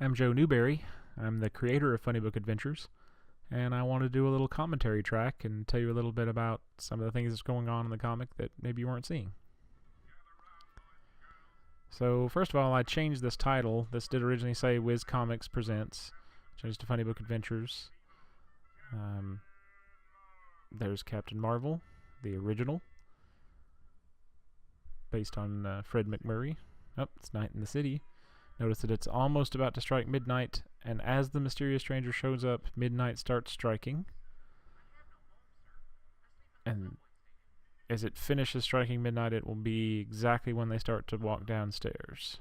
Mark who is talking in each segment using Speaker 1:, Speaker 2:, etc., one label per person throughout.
Speaker 1: I'm Joe Newberry. I'm the creator of Funny Book Adventures, and I want to do a little commentary track and tell you a little bit about some of the things that's going on in the comic that maybe you weren't seeing. So, first of all, I changed this title. This did originally say Wiz Comics Presents. Changed to Funny Book Adventures. There's Captain Marvel, the original, based on Fred McMurray. Oh, it's night in the city. Notice that it's almost about to strike midnight, and as the mysterious stranger shows up, midnight starts striking. And as it finishes striking midnight, it will be exactly when they start to walk downstairs.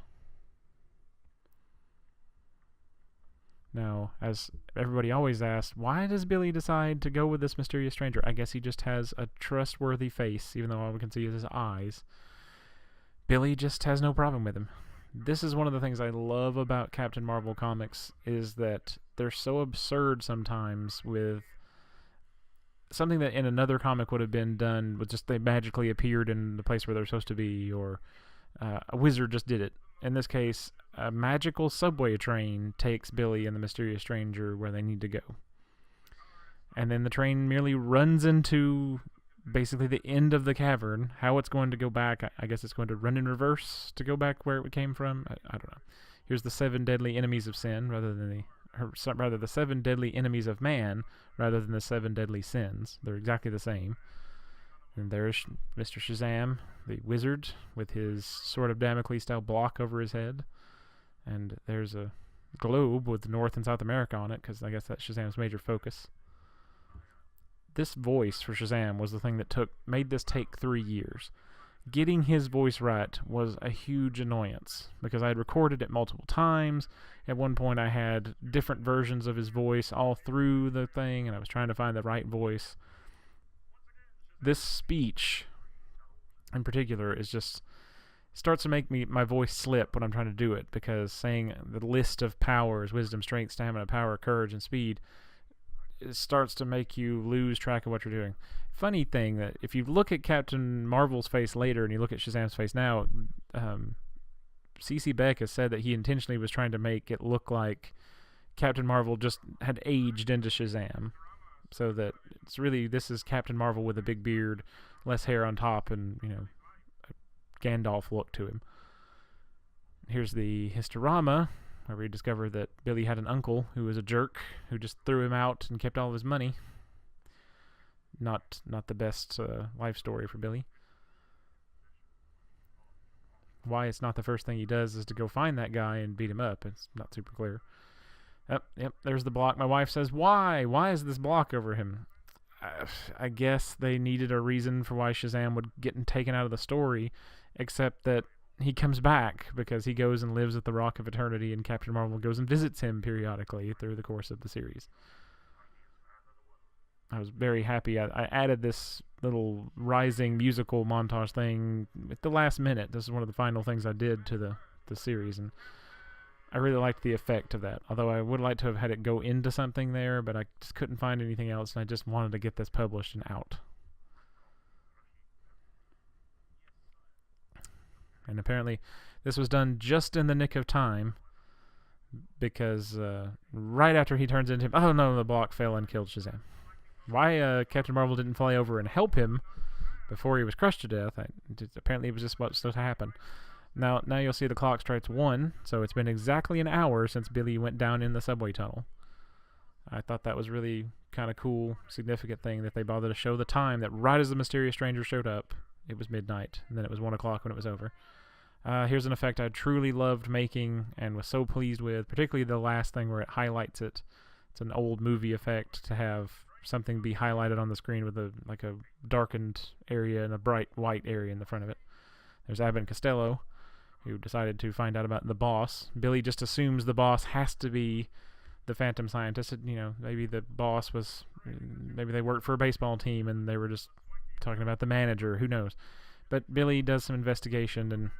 Speaker 1: Now, as everybody always asks, why does Billy decide to go with this mysterious stranger? I guess he just has a trustworthy face, even though all we can see is his eyes. Billy just has no problem with him. This is one of the things I love about Captain Marvel comics, is that they're so absurd sometimes with something that in another comic would have been done with just they magically appeared in the place where they're supposed to be, or a wizard just did it. In this case, a magical subway train takes Billy and the mysterious stranger where they need to go. And then the train merely runs into basically the end of the cavern. How it's going to go back, I guess it's going to run in reverse to go back where it came from. I don't know. Here's the 7 deadly enemies of sin, rather than the 7 deadly enemies of man, rather than the 7 deadly sins. They're exactly the same. And there's Mr. Shazam, the wizard, with his Sword of Damocles style block over his head. And there's a globe with North and South America on it, because I guess that's Shazam's major focus. This voice for Shazam was the thing that made this take 3 years. Getting his voice right was a huge annoyance, because I had recorded it multiple times. At one point I had different versions of his voice all through the thing, and I was trying to find the right voice. This speech, in particular, is just starts to make my voice slip when I'm trying to do it, because saying the list of powers, wisdom, strength, stamina, power, courage, and speed, it starts to make you lose track of what you're doing. Funny thing that if you look at Captain Marvel's face later and you look at Shazam's face now, C.C. Beck has said that he intentionally was trying to make it look like Captain Marvel just had aged into Shazam, so that it's really, this is Captain Marvel with a big beard, less hair on top, and a Gandalf look to him. Here's the Historama, where we discover that Billy had an uncle who was a jerk, who just threw him out and kept all of his money. Not the best life story for Billy. Why it's not the first thing he does is to go find that guy and beat him up. It's not super clear. Yep, there's the block. My wife says, why? Why is this block over him? I guess they needed a reason for why Shazam would get taken out of the story, except that he comes back because he goes and lives at the Rock of Eternity, and Captain Marvel goes and visits him periodically through the course of the series. I was very happy. I added this little rising musical montage thing at the last minute. This is one of the final things I did to the series, and I really liked the effect of that. Although I would like to have had it go into something there, but I just couldn't find anything else, and I just wanted to get this published and out. And apparently this was done just in the nick of time, because right after he turns into him, oh no, the block fell and killed Shazam. Why Captain Marvel didn't fly over and help him before he was crushed to death, apparently it was just what's supposed to happen. Now you'll see the clock strikes 1, so it's been exactly an hour since Billy went down in the subway tunnel. I thought that was really kind of cool, significant thing that they bothered to show the time, that right as the mysterious stranger showed up, it was midnight, and then it was 1 o'clock when it was over. Here's an effect I truly loved making and was so pleased with, particularly the last thing where it highlights it. It's an old movie effect to have something be highlighted on the screen with a darkened area and a bright white area in the front of it. There's Abbott and Costello, who decided to find out about the boss. Billy just assumes the boss has to be the Phantom Scientist. Maybe the boss maybe they worked for a baseball team and they were just talking about the manager. Who knows? But Billy does some investigation, and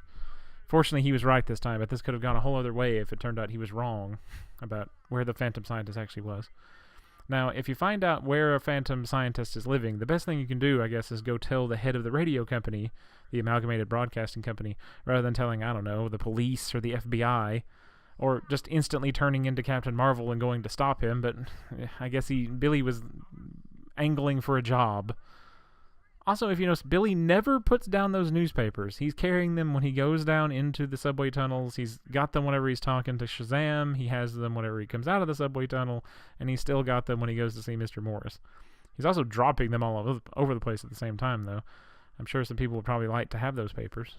Speaker 1: fortunately he was right this time, but this could have gone a whole other way if it turned out he was wrong about where the Phantom Scientist actually was. Now, if you find out where a Phantom Scientist is living, the best thing you can do, I guess, is go tell the head of the radio company, the Amalgamated Broadcasting Company, rather than telling, I don't know, the police or the FBI. or just instantly turning into Captain Marvel and going to stop him, but I guess Billy was angling for a job. Also, if you notice, Billy never puts down those newspapers. He's carrying them when he goes down into the subway tunnels. He's got them whenever he's talking to Shazam. He has them whenever he comes out of the subway tunnel, and he's still got them when he goes to see Mr. Morris. He's also dropping them all over the place at the same time, though. I'm sure some people would probably like to have those papers.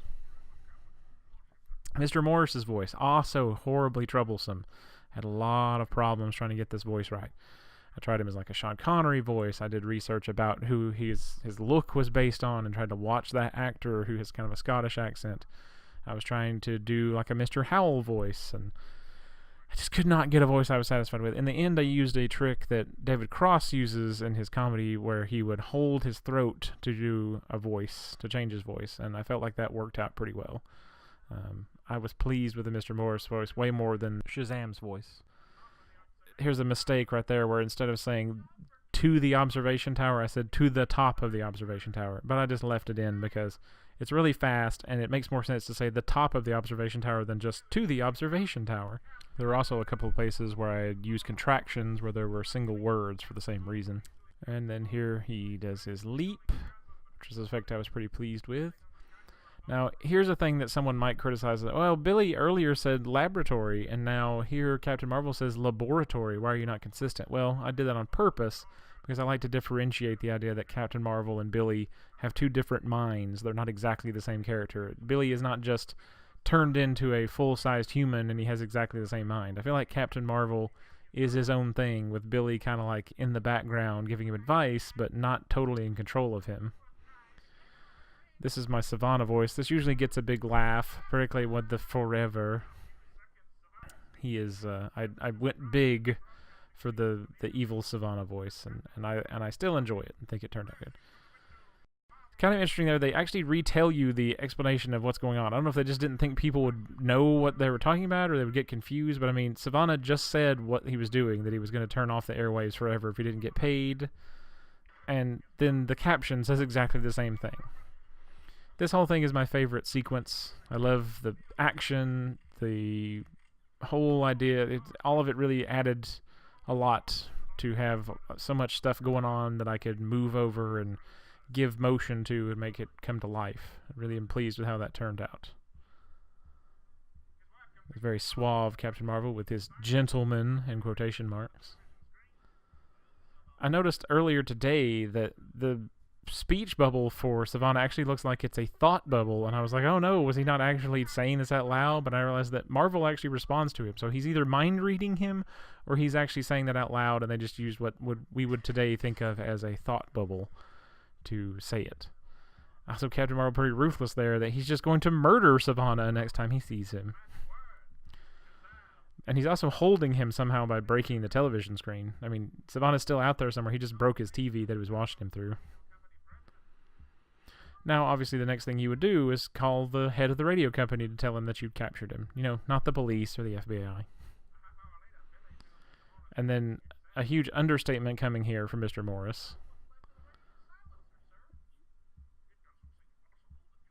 Speaker 1: Mr. Morris's voice, also horribly troublesome. Had a lot of problems trying to get this voice right. I tried him as like a Sean Connery voice. I did research about who his look was based on and tried to watch that actor who has kind of a Scottish accent. I was trying to do like a Mr. Howell voice, and I just could not get a voice I was satisfied with. In the end, I used a trick that David Cross uses in his comedy where he would hold his throat to do a voice, to change his voice, and I felt like that worked out pretty well. I was pleased with the Mr. Morris voice way more than Shazam's voice. Here's a mistake right there where instead of saying to the observation tower, I said to the top of the observation tower. But I just left it in because it's really fast and it makes more sense to say the top of the observation tower than just to the observation tower. There were also a couple of places where I had used contractions where there were single words for the same reason. And then here he does his leap, which is an effect I was pretty pleased with. Now, here's a thing that someone might criticize. Well, Billy earlier said laboratory, and now here Captain Marvel says laboratory. Why are you not consistent? Well, I did that on purpose because I like to differentiate the idea that Captain Marvel and Billy have two different minds. They're not exactly the same character. Billy is not just turned into a full-sized human and he has exactly the same mind. I feel like Captain Marvel is his own thing, with Billy kind of like in the background giving him advice, but not totally in control of him. This is my Savannah voice. This usually gets a big laugh, particularly with the forever. He is, I went big for the evil Savannah voice, and I still enjoy it and think it turned out good. Kind of interesting there, they actually retell you the explanation of what's going on. I don't know if they just didn't think people would know what they were talking about or they would get confused, but I mean, Savannah just said what he was doing, that he was going to turn off the airwaves forever if he didn't get paid, and then the caption says exactly the same thing. This whole thing is my favorite sequence. I love the action, the whole idea. All of it really added a lot to have so much stuff going on that I could move over and give motion to and make it come to life. I really am pleased with how that turned out. Very suave Captain Marvel with his gentleman in quotation marks. I noticed earlier today that the speech bubble for Savannah actually looks like it's a thought bubble, and I was like, oh no, was he not actually saying this out loud? But I realized that Marvel actually responds to him, so he's either mind reading him or he's actually saying that out loud, and they just used what we would today think of as a thought bubble to say it. Also, Captain Marvel pretty ruthless there, that he's just going to murder Savannah next time he sees him. And he's also holding him somehow by breaking the television screen. I mean, Savannah's still out there somewhere. He just broke his TV that he was watching him through. Now, obviously, the next thing you would do is call the head of the radio company to tell him that you'd captured him. You know, not the police or the FBI. And then a huge understatement coming here from Mr. Morris.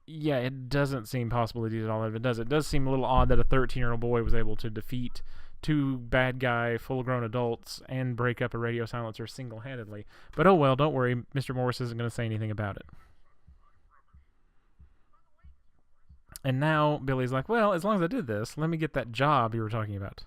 Speaker 1: Yeah, it doesn't seem possible that he did all of it, does it? It does seem a little odd that a 13-year-old boy was able to defeat two bad guy, full-grown adults and break up a radio silencer single-handedly. But oh well, don't worry. Mr. Morris isn't going to say anything about it. And now Billy's like, well, as long as I did this, let me get that job you were talking about.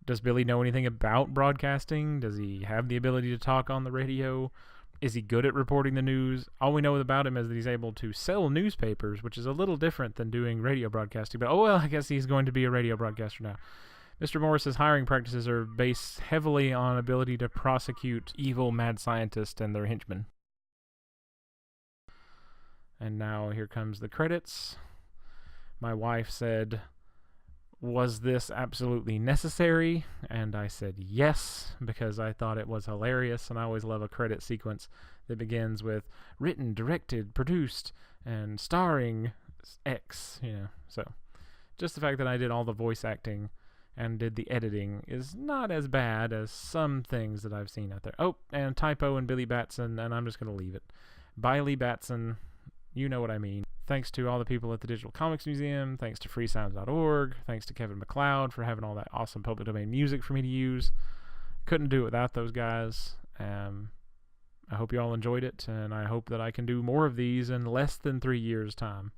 Speaker 1: Does Billy know anything about broadcasting? Does he have the ability to talk on the radio? Is he good at reporting the news? All we know about him is that he's able to sell newspapers, which is a little different than doing radio broadcasting. But oh well, I guess he's going to be a radio broadcaster now. Mr. Morris's hiring practices are based heavily on ability to prosecute evil mad scientists and their henchmen. And now here comes the credits. My wife said, was this absolutely necessary? And I said yes, because I thought it was hilarious, and I always love a credit sequence that begins with written, directed, produced, and starring X, you know. So just the fact that I did all the voice acting and did the editing is not as bad as some things that I've seen out there. Oh, and typo and Billy Batson, and I'm just going to leave it. Biley Batson. You know what I mean. thanks to all the people at the Digital Comics Museum. Thanks to freesounds.org. Thanks to Kevin MacLeod for having all that awesome public domain music for me to use. Couldn't do it without those guys. I hope you all enjoyed it, and I hope that I can do more of these in less than 3 years' time.